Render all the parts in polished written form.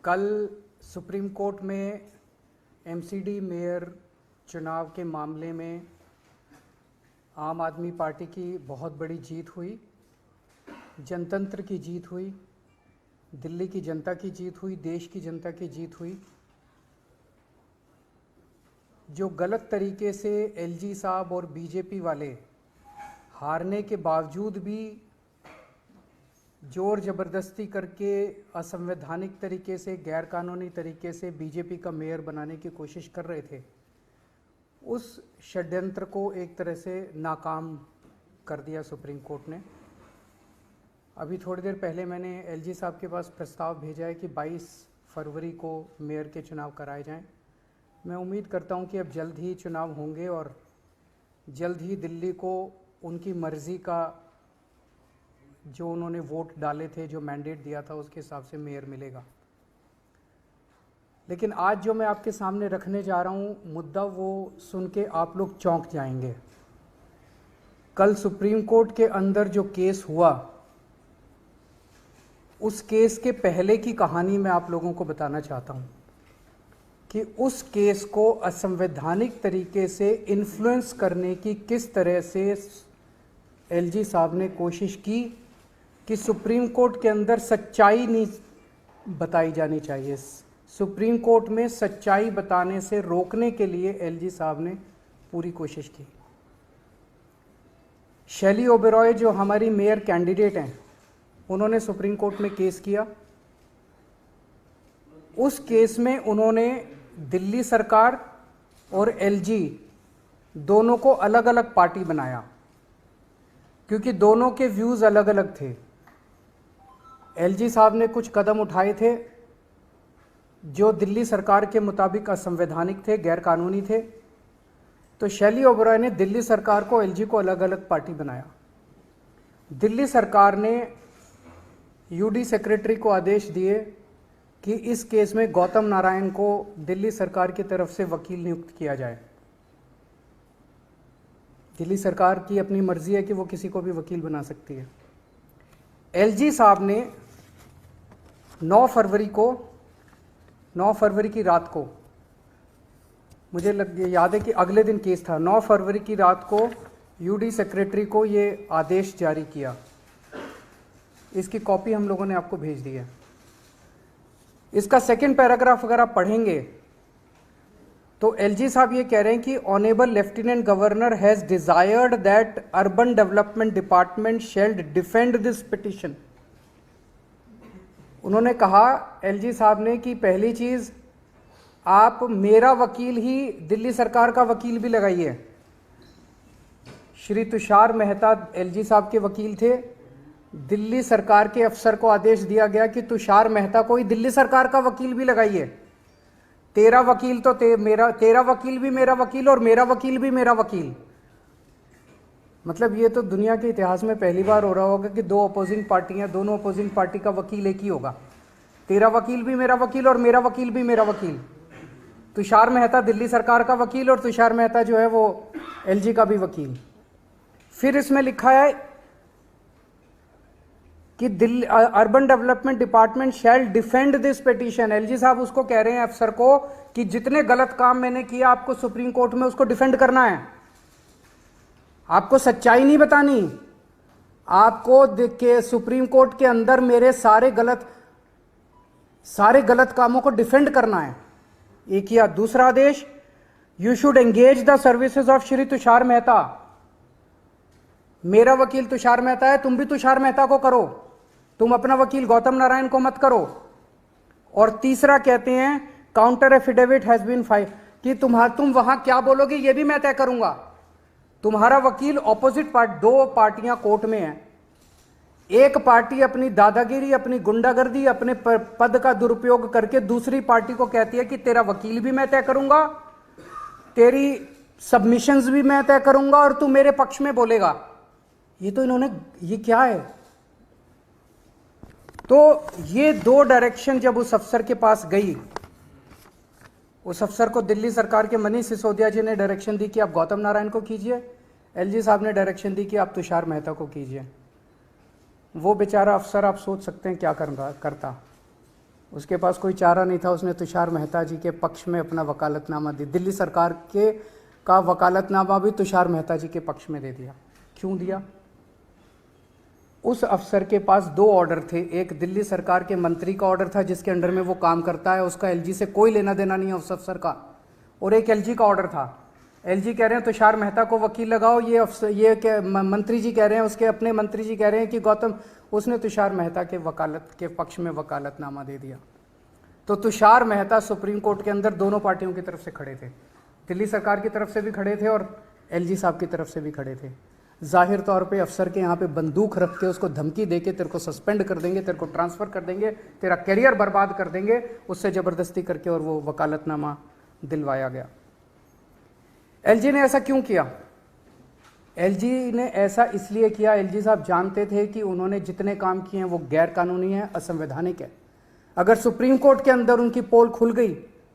कल supreme court में MCD mayor चुनाव के मामले में आम आदमी पार्टी की बहुत बड़ी जीत हुई, जनतंत्र की जीत हुई, दिल्ली की जनता की जीत हुई, देश की जनता की जीत हुई। जो गलत तरीके से एलजी साहब और बीजेपी वाले हारने के बावजूद भी जोर ज़बरदस्ती करके असंवैधानिक तरीके से, गैरकानूनी तरीके से बीजेपी का मेयर बनाने की कोशिश कर रहे थे, उस षड्यंत्र को एक तरह से नाकाम कर दिया सुप्रीम कोर्ट ने। अभी थोड़ी देर पहले मैंने एलजी साहब के पास प्रस्ताव भेजा है कि 22 फरवरी को मेयर के चुनाव कराए जाएं। मैं उम्मीद करता हूं कि अब जल्द ही चुनाव होंगे और जल्द ही दिल्ली को उनकी मर्ज़ी का, जो उन्होंने वोट डाले थे, जो मैंडेट दिया था, उसके हिसाब से मेयर मिलेगा। लेकिन आज जो मैं आपके सामने रखने जा रहा हूँ मुद्दा, वो सुन के आप लोग चौंक जाएंगे। कल सुप्रीम कोर्ट के अंदर जो केस हुआ, उस केस के पहले की कहानी मैं आप लोगों को बताना चाहता हूँ कि उस केस को असंवैधानिक तरीके से इन्फ्लुएंस करने की किस तरह से एलजी साहब ने कोशिश की कि सुप्रीम कोर्ट के अंदर सच्चाई नहीं बताई जानी चाहिए। सुप्रीम कोर्ट में सच्चाई बताने से रोकने के लिए एलजी साहब ने पूरी कोशिश की। शैली ओबेरॉय जो हमारी मेयर कैंडिडेट हैं, उन्होंने सुप्रीम कोर्ट में केस किया। उस केस में उन्होंने दिल्ली सरकार और एलजी दोनों को अलग अलग पार्टी बनाया, क्योंकि दोनों के व्यूज़ अलग अलग थे। एलजी साहब ने कुछ कदम उठाए थे जो दिल्ली सरकार के मुताबिक असंवैधानिक थे, गैरकानूनी थे। तो शैली ओबेरॉय ने दिल्ली सरकार को, एलजी को अलग अलग पार्टी बनाया। दिल्ली सरकार ने यूडी सेक्रेटरी को आदेश दिए कि इस केस में गौतम नारायण को दिल्ली सरकार की तरफ से वकील नियुक्त किया जाए। दिल्ली सरकार की अपनी मर्जी है कि वो किसी को भी वकील बना सकती है। एलजी साहब ने 9 फरवरी की रात को, मुझे याद है कि अगले दिन केस था, 9 फरवरी की रात को यूडी सेक्रेटरी को ये आदेश जारी किया। इसकी कॉपी हम लोगों ने आपको भेज दी है। इसका सेकंड पैराग्राफ अगर आप पढ़ेंगे तो एलजी साहब ये कह रहे हैं कि honourable lieutenant governor has desired that urban development department shall defend this petition. उन्होंने कहा, एलजी साहब ने, कि पहली चीज, आप मेरा वकील ही दिल्ली सरकार का वकील भी लगाइए। श्री तुषार मेहता एलजी साहब के वकील थे। दिल्ली सरकार के अफसर को आदेश दिया गया कि तुषार मेहता को ही दिल्ली सरकार का वकील भी लगाइए। तेरा वकील तो तेरा वकील भी मेरा वकील और मेरा वकील भी मेरा वकील। मतलब ये तो दुनिया के इतिहास में पहली बार हो रहा होगा कि दो अपोजिंग पार्टियां, दोनों अपोजिंग पार्टी का वकील एक ही होगा। तेरा वकील भी मेरा वकील और मेरा वकील भी मेरा वकील। तुषार मेहता दिल्ली सरकार का वकील और तुषार मेहता जो है वो एलजी का भी वकील। फिर इसमें लिखा है कि Delhi urban development department shall defend this petition. LG साहब उसको कह रहे हैं, अफसर को, कि जितने गलत काम मैंने किया आपको सुप्रीम कोर्ट में उसको डिफेंड करना है। आपको सच्चाई नहीं बतानी, आपको के सुप्रीम कोर्ट के अंदर मेरे सारे गलत कामों को डिफेंड करना है। एक किया। दूसरा आदेश, you should engage the services of Shri Tushar Mehta. मेरा वकील तुषार मेहता है, तुम भी तुषार मेहता को करो, तुम अपना वकील गौतम नारायण को मत करो। और तीसरा कहते हैं, counter affidavit has been file, कि तुम वहां क्या बोलोगे ये भी मैं तय करूंगा। तुम्हारा वकील ऑपोजिट पार्टी, दो पार्टियां कोर्ट में हैं। एक पार्टी अपनी दादागिरी, अपनी गुंडागर्दी, अपने पद का दुरुपयोग करके दूसरी पार्टी को कहती है कि तेरा वकील भी मैं तय करूंगा, तेरी सबमिशंस भी मैं तय करूंगा और तू मेरे पक्ष में बोलेगा। ये तो इन्होंने, ये क्या है? तो ये दो डायरेक्शन जब उस अफसर के पास गई, उस अफसर को दिल्ली सरकार के मनीष सिसोदिया जी ने डायरेक्शन दी कि आप गौतम नारायण को कीजिए, एलजी साहब ने डायरेक्शन दी कि आप तुषार मेहता को कीजिए। वो बेचारा अफसर, आप सोच सकते हैं क्या करता। उसके पास कोई चारा नहीं था, उसने तुषार मेहता जी के पक्ष में अपना वकालतनामा दी। दिल्ली सरकार के का वकालतनामा भी तुषार मेहता जी के पक्ष में दे दिया। क्यों दिया? उस अफसर के पास दो ऑर्डर थे। एक दिल्ली सरकार के मंत्री का ऑर्डर था जिसके अंडर में वो काम करता है, उसका एलजी से कोई लेना देना नहीं है उस अफसर का, और एक एलजी का ऑर्डर था। एलजी कह रहे हैं तुषार मेहता को वकील लगाओ, ये मंत्री जी कह रहे हैं, उसके अपने मंत्री जी कह रहे हैं कि गौतम, उसने तुषार मेहता के वकालत के पक्ष में वकालतनामा दे दिया। तो तुषार मेहता सुप्रीम कोर्ट के अंदर दोनों पार्टियों की तरफ से खड़े थे, दिल्ली सरकार की तरफ से भी खड़े थे और एलजी साहब की तरफ से भी खड़े थे। जाहिर तौर पे अफसर के यहाँ पे बंदूक रख के उसको धमकी दे के तेरे को सस्पेंड कर देंगे, तेरे को ट्रांसफ़र कर देंगे, तेरा करियर बर्बाद कर देंगे, उससे ज़बरदस्ती करके और वो वकालतनामा दिलवाया गया। एलजी ने ऐसा क्यों किया? एलजी ने ऐसा इसलिए किया, एलजी साहब जानते थे कि उन्होंने जितने काम किए हैं वो गैर कानूनी है, असंवैधानिक है। अगर सुप्रीम कोर्ट के अंदर उनकी पोल खुल गई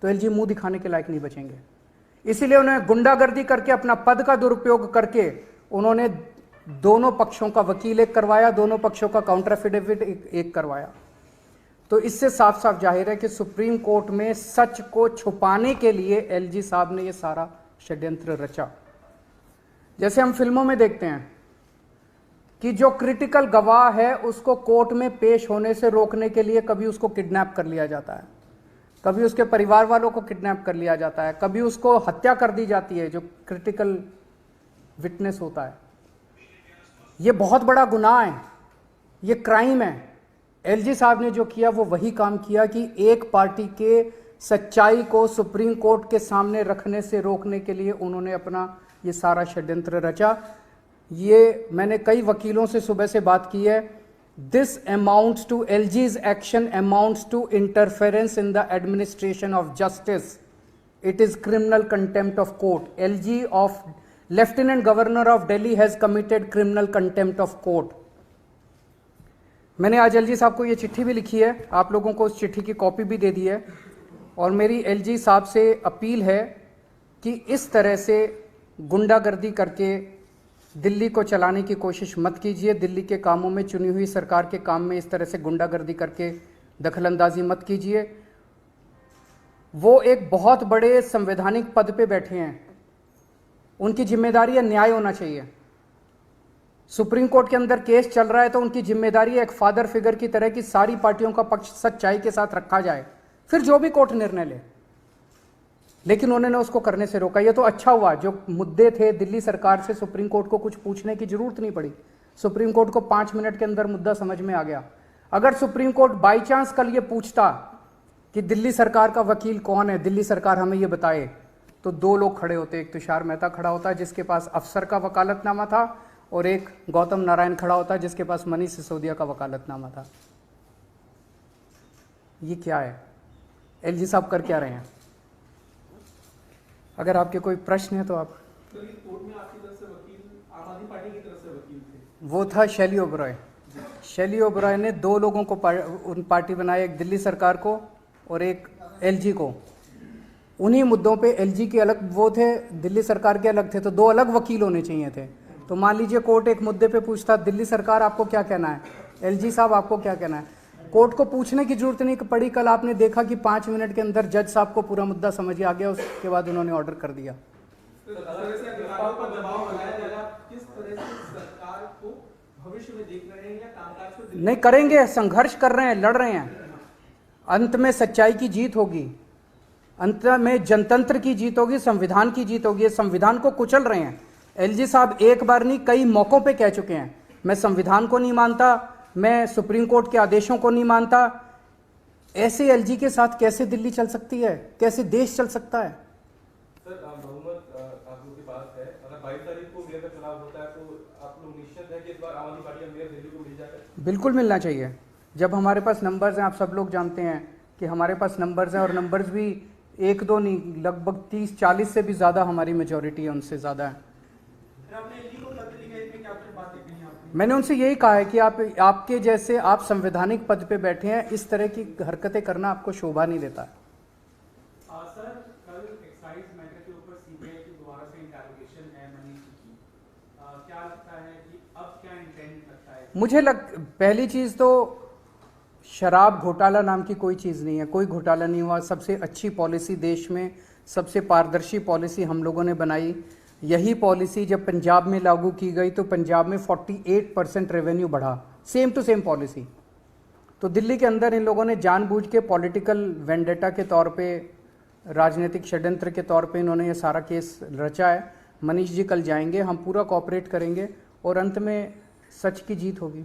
तो एलजी मुंह दिखाने के लायक नहीं बचेंगे। इसीलिए उन्होंने गुंडागर्दी करके, अपना पद का दुरुपयोग करके उन्होंने दोनों पक्षों का वकील एक करवाया, दोनों पक्षों का काउंटर एफिडेविट एक करवाया। तो इससे साफ साफ जाहिर है कि सुप्रीम कोर्ट में सच को छुपाने के लिए एलजी साहब ने यह सारा षड्यंत्र रचा। जैसे हम फिल्मों में देखते हैं कि जो क्रिटिकल गवाह है उसको कोर्ट में पेश होने से रोकने के लिए कभी उसको किडनैप कर लिया जाता है, कभी उसके परिवार वालों को किडनैप कर लिया जाता है, कभी उसको हत्या कर दी जाती है जो क्रिटिकल विटनेस होता है। ये बहुत बड़ा गुनाह है, ये क्राइम है। एलजी साहब ने जो किया वो वही काम किया कि एक पार्टी के सच्चाई को सुप्रीम कोर्ट के सामने रखने से रोकने के लिए उन्होंने अपना ये सारा षड्यंत्र रचा। ये मैंने कई वकीलों से सुबह से बात की है। This amounts to, LG's action amounts to interference in the administration of justice. It is criminal contempt of court. LG of lieutenant governor of Delhi has committed criminal contempt of court. मैंने आज एलजी साहब को ये चिट्ठी भी लिखी है, आप लोगों को उस चिट्ठी की कॉपी भी दे दी है, और मेरी एलजी साहब से अपील है कि इस तरह से गुंडागर्दी करके दिल्ली को चलाने की कोशिश मत कीजिए। दिल्ली के कामों में, चुनी हुई सरकार के काम में इस तरह से गुंडागर्दी करके दखलंदाजी मत कीजिए। वो एक बहुत बड़े संवैधानिक पद पे बैठे हैं, उनकी जिम्मेदारी है न्याय होना चाहिए। सुप्रीम कोर्ट के अंदर केस चल रहा है तो उनकी जिम्मेदारी है एक फादर फिगर की तरह की सारी पार्टियों का पक्ष सच्चाई के साथ रखा जाए, फिर जो भी कोर्ट निर्णय ले। लेकिन उन्होंने उसको करने से रोका। ये तो अच्छा हुआ, जो मुद्दे थे दिल्ली सरकार से सुप्रीम कोर्ट को कुछ पूछने की जरूरत नहीं पड़ी। सुप्रीम कोर्ट को 5 मिनट के अंदर मुद्दा समझ में आ गया। अगर सुप्रीम कोर्ट बाई चांस कल ये पूछता कि दिल्ली सरकार का वकील कौन है, दिल्ली सरकार हमें ये बताए, तो दो लोग खड़े होते। एक तुषार मेहता खड़ा होता जिसके पास अफसर का वकालतनामा था, और एक गौतम नारायण खड़ा होता जिसके पास मनीष सिसोदिया का वकालतनामा था। ये क्या है? एलजी साहब कर क्या रहे हैं? अगर आपके कोई प्रश्न है तो आप। तो कोर्ट में आपकी तरफ से वकील आम आदमी पार्टी की तरफ से वकील थे, वो था शैली ओबरॉय। शैली ओबरॉय ने दो लोगों को पार्टी बनाई, एक दिल्ली सरकार को और एक एलजी को। उन्हीं मुद्दों पे एलजी के अलग वो थे, दिल्ली सरकार के अलग थे, तो दो अलग वकील होने चाहिए थे। तो मान लीजिए कोर्ट एक मुद्दे पे पूछता, दिल्ली सरकार आपको क्या कहना है, एलजी साहब आपको क्या कहना है, कोर्ट को पूछने की जरूरत नहीं पड़ी। कल आपने देखा कि 5 मिनट के अंदर जज साहब को पूरा मुद्दा समझ आ गया, उसके बाद उन्होंने ऑर्डर कर दिया। नहीं करेंगे, संघर्ष कर रहे हैं, लड़ रहे हैं। अंत में सच्चाई की जीत होगी, अंत में जनतंत्र की जीत होगी, संविधान की जीत होगी। संविधान को कुचल रहे हैं एलजी साहब, एक बार नहीं कई मौकों पे कह चुके हैं, मैं संविधान को नहीं मानता, मैं सुप्रीम कोर्ट के आदेशों को नहीं मानता। ऐसे एलजी के साथ कैसे दिल्ली चल सकती है, कैसे देश चल सकता है? सर बहुमत आप लोगों के पास है, अगर 22 तारीख को मेयर का चुनाव होता है तो आप लोग निश्चित है कि इस बार आम आदमी पार्टी का मेयर दिल्ली को मिल जाएगा? बिल्कुल मिलना चाहिए। जब हमारे पास नंबर्स हैं, आप सब लोग जानते हैं कि हमारे पास नंबर्स हैं, और नंबर्स भी 1-2 नहीं, लगभग 30-40 से भी ज़्यादा हमारी मेजॉरिटी है, उनसे ज़्यादा है। मैंने उनसे यही कहा है कि आपके जैसे, आप संवैधानिक पद पे बैठे हैं, इस तरह की हरकतें करना आपको शोभा नहीं देता है। सर कल एक्साइज मैटर के ऊपर सीबीआई की दोबारा से इंटरोगेशन है मनीष की, क्या लगता है कि अब क्या इंटेंट रखता है? पहली चीज तो शराब घोटाला नाम की कोई चीज़ नहीं है, कोई घोटाला नहीं हुआ। सबसे अच्छी पॉलिसी देश में, सबसे पारदर्शी पॉलिसी हम लोगों ने बनाई। यही पॉलिसी जब पंजाब में लागू की गई तो पंजाब में 48% रेवेन्यू बढ़ा, सेम टू सेम पॉलिसी। तो दिल्ली के अंदर इन लोगों ने जानबूझ के पॉलिटिकल वेंडेटा के तौर पे, राजनीतिक षड्यंत्र के तौर पे इन्होंने ये सारा केस रचा है। मनीष जी कल जाएंगे, हम पूरा कोऑपरेट करेंगे और अंत में सच की जीत होगी।